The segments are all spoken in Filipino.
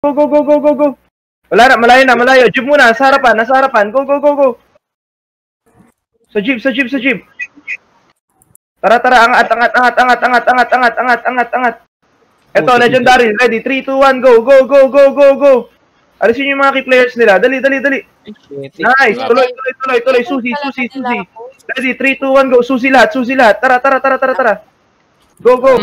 Go, go, go, go, go, go. Wala na, malayo na, malayo. Jeep muna, nasa harapan, nasa harapan. Go, go, go, go. Sa jeep, sa jeep, sa jeep. Tara, tara, angat, angat, angat, angat, angat, angat, angat, angat, angat, angat. Eto, legendary, ready, 3, 2, 1, go, go, go, go, go, go. Alisin yung mga key players nila. Dali, dali, dali. Nice, tuloy, tuloy, tuloy, tuloy. Susi, susi, susi. Ready, 3, 2, 1, go. Susi lahat, susi lahat. Tara, tara, tara, tara, tara. Go, go.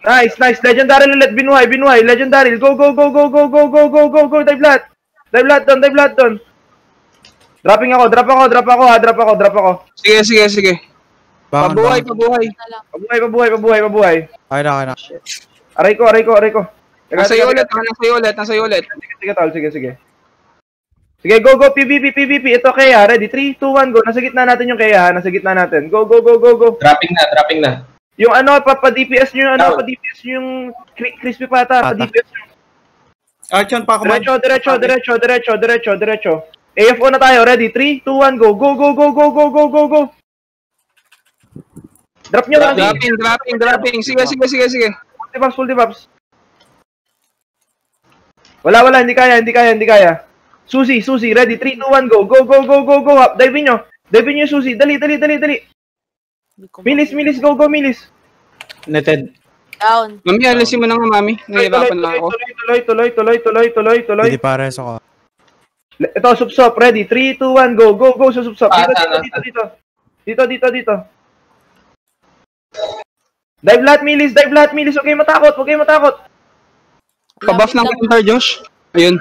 Nice, nice. Legendary ulit, binuhay, binuhay. Legendary, go, go, go, go, go, go, go, go, go, go. Dive lahat. Dive lahat doon, dive lahat doon. Dropping ako, drop ako, drop ako, ha, drop ako, drop ako. Sige, sige, sige. Pabuhay, pabuhay. Pabuhay, pabuhay, pabuhay, pabuhay. Okay na, okay na. Aray ko, aray ko, aray ko. Nasa iyo ulit, nasa iyo ulit, nasa iyo ulit. Sige, sige, tol, sige, sige. Sige, go, go, PvP, PvP. Ito kaya, ready, 3, 2, 1, go. Nasa gitna natin yung kaya, ha, nasa gitna natin. Go, go, go, go, go. Dropping na, dropping na. Yung ano, pa-DPS nyo, ano, pa-DPS yung crispy pata, pa-DPS nyo. Archon pa kumain. Diretso, diretso, diretso, diretso, diretso, diretso. AFO na tayo, ready, 3, 2, 1, go. Go, go, go, go, go, go, go, go. Drop nyo lang. Dropping, dropping, dropping. Sige, sige, sige, sige. Full debuffs, full debuffs. Wala, wala, hindi kaya, hindi kaya, hindi kaya. Susi, Susi, ready, 3, 2, 1, go. Go, go, go, go, go. Dive nyo. Dive nyo yung Susi. Dali, dali, dali, dali. Milis, milis, go, go, milis. Netted. Down. Mami, alisin mo na nga, mami. Nahirapan lang ako. Tuloy, tuloy, tuloy, tuloy, tuloy, tuloy. Hindi pares ako. Ito, supsop, ready, 3, 2, 1, go. Go, go, sa supsop. Dito, dito, dito, dito. Dito, dito, dito. Dive lahat, milis, dive lahat, milis. Huwag kayong matakot, huwag kayong matakot. Pabuff ng counter, Josh. Ayun.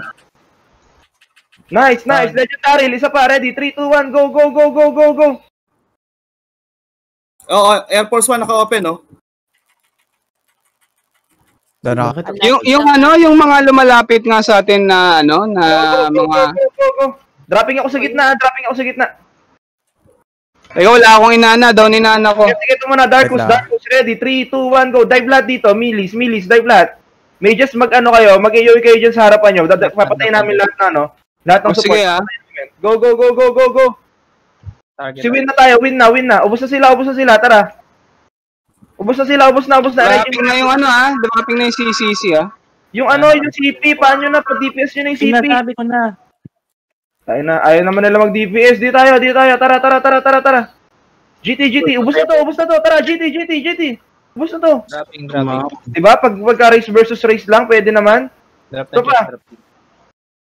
Nice, nice. Legendary, isa pa, ready, 3, 2, 1, go, go, go, go, go, go. Oo, Air Force 1 naka-open, no? Doon ako. Yung ano, yung mga lumalapit nga sa atin na ano, na Go, mga... go, go, go, go. Dropping ako sa gitna, dropping ako sa gitna. Ay, wala akong inana, down inana ko. Sige, ito muna, Darkus, Darkus, ready, 3, 2, 1, go. Dive lahat dito, milis, milis, dive lahat. May just mag-ano kayo, mag-iyoy kayo dyan sa harapan nyo. Papatayin namin lahat na, no? Lahat ng support. Sige, ha? Go, go, go, go, go, go. Si win na tayo, win na, win na. Ubus na sila, tara. Ubus na sila, ubus na. Dropping na yung ano, ha? Dropping na yung CCC, ha? Yung ano, yung CP, paano na, pag-DPS nyo na yung CP. Sinasabi ko na. Tayo na, ayaw naman nila mag-DPS. Di tayo, tara. GT, ubus na to, tara, GT. Ubus na to. Dropping. Diba, pagka race versus race lang, pwede naman. Ito pa.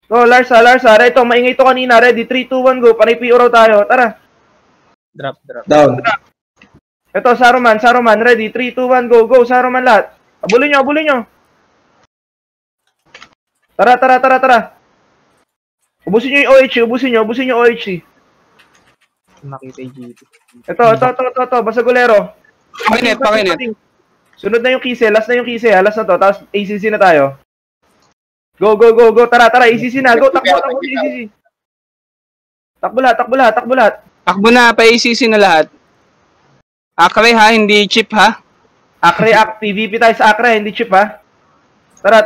So, Larsa, ito, maingay to kanina, ready, 3, 2, 1, go. Panay PO raw tayo, tara. Drop. Down. Ito, Saruman, ready, 3, 2, 1, go, Saruman lahat. Abulin nyo. Tara. Ubusin nyo yung OHC, ubusin nyo OHC. Makita yung GT. Ito, Basagulero. Pakinet. Sunod na yung Kise, last na to, tapos ACC na tayo. Go, tara, ACC na, go, takbo, ACC. Takbo lahat. Takbo na, pa-ACC na lahat. Akre ha, hindi chip ha? Akre, PVP tayo sa Akre, hindi chip ha. Tara.